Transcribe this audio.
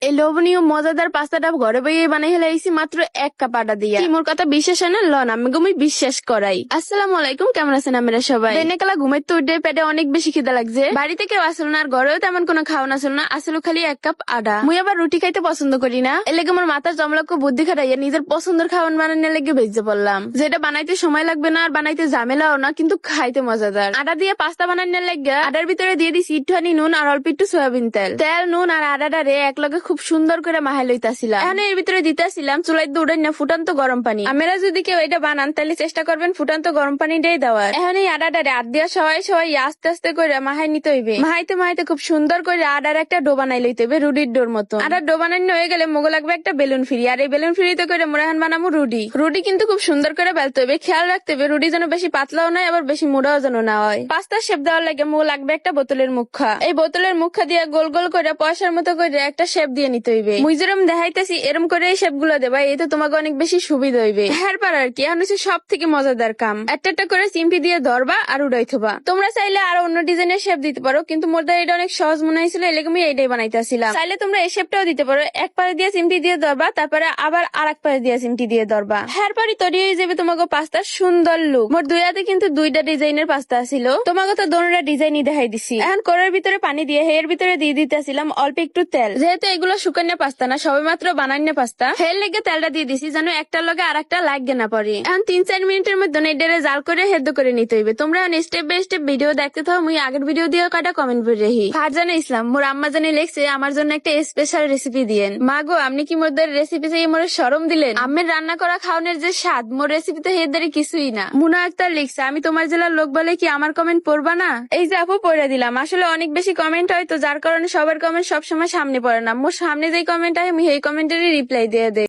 এই লোভনীয় মজাদার পাস্তাটা ঘরে বইয়ে বানাই হেলাইছি মাত্র 1 কাপ আটা দিয়া। মোর কথা বিশ্বাস হয় না, লন আমি ঘুমাই বিশ্বাস করাই। আসসালামু আলাইকুম, কেমন আছেন আপনারা সবাই? দিনেকালা ঘুমাইতে উঠে পেটে অনেক বেশি খিদা লাগছে। বাড়িতে কেউ আসল না আর ঘরেও তেমন কোনো খাওয়ান আসল না, আসলে খালি 1 কাপ আটা। মুই আবার রুটি খাইতে পছন্দ করি না, এর লেগে আমার মাথার জমলক্ষ বুদ্ধি খাটাইয়া নিজের পছন্দের খাওয়ান বানানোর লেগে ভেজে পড়লাম, যেটা বানাইতে সময় লাগবে না আর বানাইতে ঝামেলাও না, কিন্তু খাইতে মজাদার। আটা দিয়ে পাস্তা বানানোর লেগে আটার ভিতরে দিয়ে দিছি একটুখানি নুন আর অল্প একটু সয়াবিন তেল। তেল নুন আর আটাটারে একলগে খুব সুন্দর করে মাহাই লইতাছিলাম। এখন এর ভিতরে দিতেছিলাম চুলাই দৌড়াই না ফুটান্ত গরম পানি। আপনারা যদি কেউ এটা বানান তাহলে চেষ্টা করবেন ফুটান্ত গরম পানিটাই দেওয়ার। এখন এই আটাটারে আট দিয়া সবাই আস্তে আস্তে করে মাহাই নিতে হইবে। মাহাইতে মাহাইতে খুব সুন্দর করে আটার একটা ডো বানাই লইতে হবে, রুটির ডোর মতো। আটার ডো বানানো হয়ে গেলে মোগো লাগবে একটা বেলুন ফ্রি, আর এই বেলুন ফ্রিতে করে মোরা এখন বানাবো রুটি। রুটি কিন্তু খুব সুন্দর করে বেলতে হবে, খেয়াল রাখতে হবে রুটি যেন বেশি পাতলাও নয় আবার বেশি মোড়াও যেন না হয়। পাস্তার শেপ দেওয়ার লাগে মোগো লাগবে একটা বোতলের মুখা। এই বোতলের মুখা দিয়ে গোল গোল করে পয়সার মতো করে একটা শেপ দিয়ে নিতে হইবে। মুই যেরকম দেখাইতেছি এরম করে এই শেপ গুলো দেবা, এতে তোমাকে অনেক বেশি সুবিধা হইবে। এরপর আর কি, এখন হচ্ছে সব থেকে মজাদার কাম, একটা একটা করে চিমটি দিয়ে ধরবা আর উড়াই থবা। তোমরা চাইলে আরো অন্য ডিজাইনের শেপ দিতে পারো, কিন্তু মোর দ্বারা এটা অনেক সহজ মনে হয়েছিল, এলে আমি এইটাই বানাইতেছিলাম। চাইলে তোমরা এই শেপটাও দিতে পারো, এক পাশে দিয়ে চিমটি দিয়ে ধরবা, তারপরে আবার আর এক পাশে দিয়ে চিমটি দিয়ে ধরবা। এরপরই তৈরি হয়ে যাবে তোমাকে পাস্তার সুন্দর লুক। মোর দুই হাতে কিন্তু দুইটা ডিজাইনের পাস্তা ছিল, তোমাকে তো দোনোটা ডিজাইনই দেখাই দিছি। এখন কড়াইয়ের ভিতরে পানি দিয়ে এর ভিতরে দিয়ে দিতেছিলাম অল্প একটু তেল, যেহেতু এগুলো শুকানো পাস্তা না সবে মাত্র বানান্য পাস্তা, এর লেগে তেলটা দিয়ে দিছি যেন একটার লগে আর একটা লাগে না পড়ে। এখন 3-4 মিনিটের মধ্যে এটারে জাল করে সেদ্ধ করে নিতে হইবে। তোমরা স্টেপ বাই স্টেপ ভিডিও দেখতে থাও, মুই আগের ভিডিও দিয়ে কয়টা কমেন্ট করে রেহি। ফারজানা ইসলাম মোর আম্মা জানি লেখছে আমার জন্য একটা স্পেশাল রেসিপি দিয়েন। মা গো, আপনি কি মোর রেসিপি চাই মোর শরম দিলেন? আম্মের রান্না করা খাওয়ানোর যে স্বাদ মোর রেসিপিতে হেদারি কিছুই না। মুনা আক্তার লিখছে আমি তোমার জেলার লোক বলে কি আমার কমেন্ট পড়বা না? এই যে আপু পড়ে দিলাম। আসলে অনেক বেশি কমেন্ট হয় তো যার কারণে সবার কমেন্ট সবসময় সামনে পড়ে না। মোর সামনে যে কমেন্ট হয় আমি এই কমেন্টেরই রিপ্লাই দিয়ে দেই।